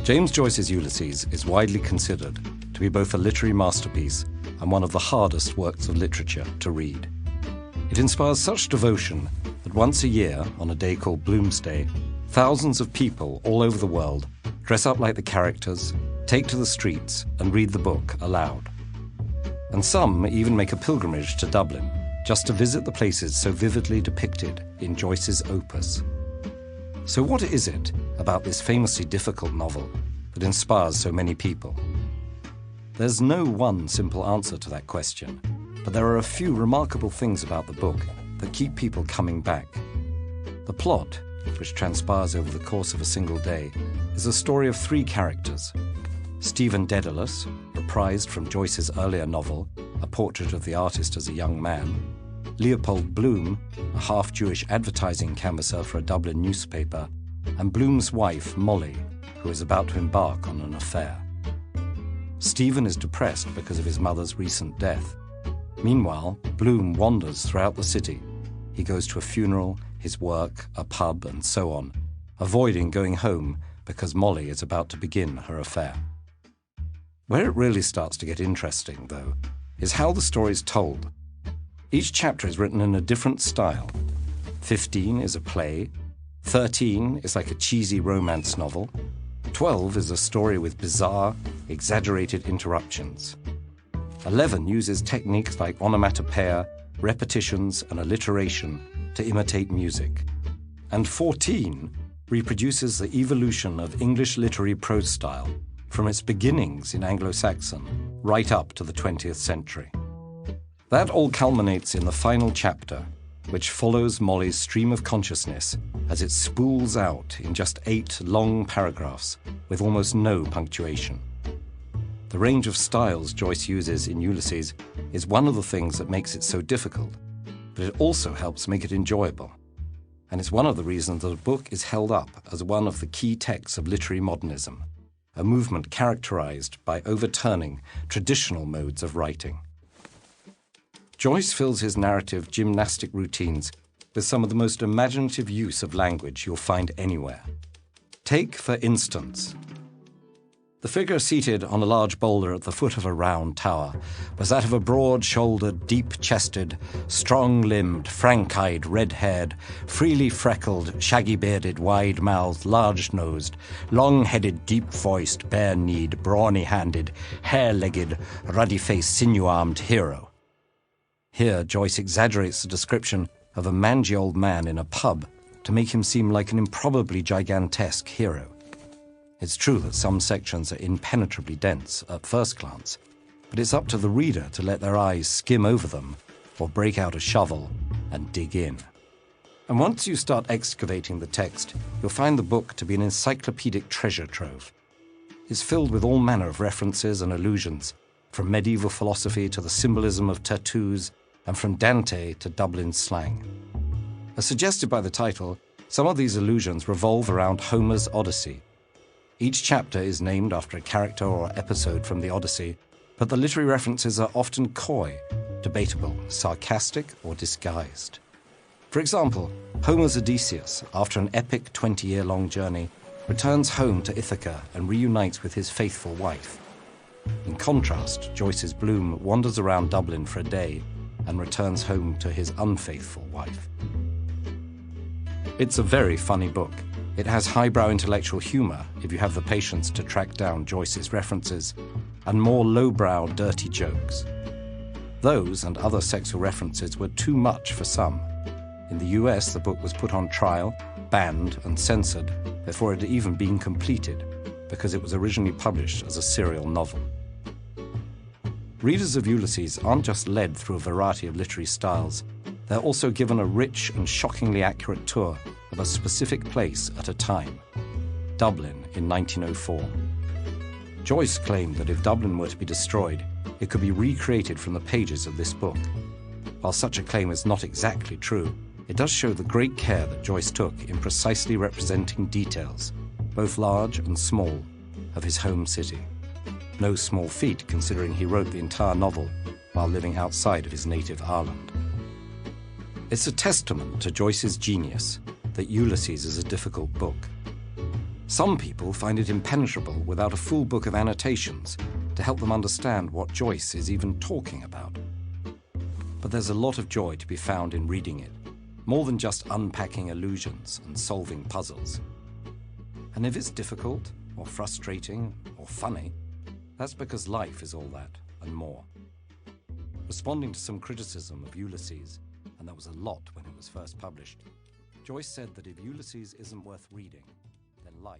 James Joyce's Ulysses is widely considered to be both a literary masterpiece and one of the hardest works of literature to read. It inspires such devotion that once a year, on a day called Bloomsday, thousands of people all over the world dress up like the characters, take to the streets, and read the book aloud. And some even make a pilgrimage to Dublin just to visit the places so vividly depicted in Joyce's opus. So what is it about this famously difficult novel that inspires so many people? There's no one simple answer to that question, but there are a few remarkable things about the book that keep people coming back. The plot, which transpires over the course of a single day, is a story of three characters: Stephen Dedalus, reprised from Joyce's earlier novel, A Portrait of the Artist as a Young Man; Leopold Bloom, a half-Jewish advertising canvasser for a Dublin newspaper; and Bloom's wife, Molly, who is about to embark on an affair. Stephen is depressed because of his mother's recent death. Meanwhile, Bloom wanders throughout the city. He goes to a funeral, his work, a pub, and so on, avoiding going home because Molly is about to begin her affair. Where it really starts to get interesting, though, is how the story is told. Each chapter is written in a different style. 15 is a play, 13 is like a cheesy romance novel, 12 is a story with bizarre, exaggerated interruptions. 11 uses techniques like onomatopoeia, repetitions, and alliteration to imitate music. And 14 reproduces the evolution of English literary prose style from its beginnings in Anglo-Saxon right up to the 20th century. That all culminates in the final chapter, which follows Molly's stream of consciousness as it spools out in just 8 long paragraphs with almost no punctuation. The range of styles Joyce uses in Ulysses is one of the things that makes it so difficult, but it also helps make it enjoyable. And it's one of the reasons that the book is held up as one of the key texts of literary modernism, a movement characterized by overturning traditional modes of writing. Joyce fills his narrative gymnastic routines with some of the most imaginative use of language you'll find anywhere. Take, for instance, the figure seated on a large boulder at the foot of a round tower was that of a broad-shouldered, deep-chested, strong-limbed, frank-eyed, red-haired, freely freckled, shaggy-bearded, wide-mouthed, large-nosed, long-headed, deep-voiced, bare-kneed, brawny-handed, hair-legged, ruddy-faced, sinew-armed hero. Here, Joyce exaggerates the description of a mangy old man in a pub to make him seem like an improbably gigantesque hero. It's true that some sections are impenetrably dense at first glance, but it's up to the reader to let their eyes skim over them or break out a shovel and dig in. And once you start excavating the text, you'll find the book to be an encyclopedic treasure trove. It's filled with all manner of references and allusions, from medieval philosophy to the symbolism of tattoos, and from Dante to Dublin slang. As suggested by the title, some of these allusions revolve around Homer's Odyssey. Each chapter is named after a character or episode from the Odyssey, but the literary references are often coy, debatable, sarcastic, or disguised. For example, Homer's Odysseus, after an epic 20-year-long journey, returns home to Ithaca and reunites with his faithful wife. In contrast, Joyce's Bloom wanders around Dublin for a day and returns home to his unfaithful wife. It's a very funny book. It has highbrow intellectual humor, if you have the patience to track down Joyce's references, and more lowbrow, dirty jokes. Those and other sexual references were too much for some. In the US, the book was put on trial, banned, and censored before it had even been completed, because it was originally published as a serial novel. Readers of Ulysses aren't just led through a variety of literary styles, they're also given a rich and shockingly accurate tour of a specific place at a time, Dublin in 1904. Joyce claimed that if Dublin were to be destroyed, it could be recreated from the pages of this book. While such a claim is not exactly true, it does show the great care that Joyce took in precisely representing details, both large and small, of his home city. No small feat, considering he wrote the entire novel while living outside of his native Ireland. It's a testament to Joyce's genius that Ulysses is a difficult book. Some people find it impenetrable without a full book of annotations to help them understand what Joyce is even talking about. But there's a lot of joy to be found in reading it, more than just unpacking allusions and solving puzzles. And if it's difficult, or frustrating, or funny, that's because life is all that and more. Responding to some criticism of Uylsses, and there was a lot when it was first published, Joyce said that if Uylsses isn't worth reading, then life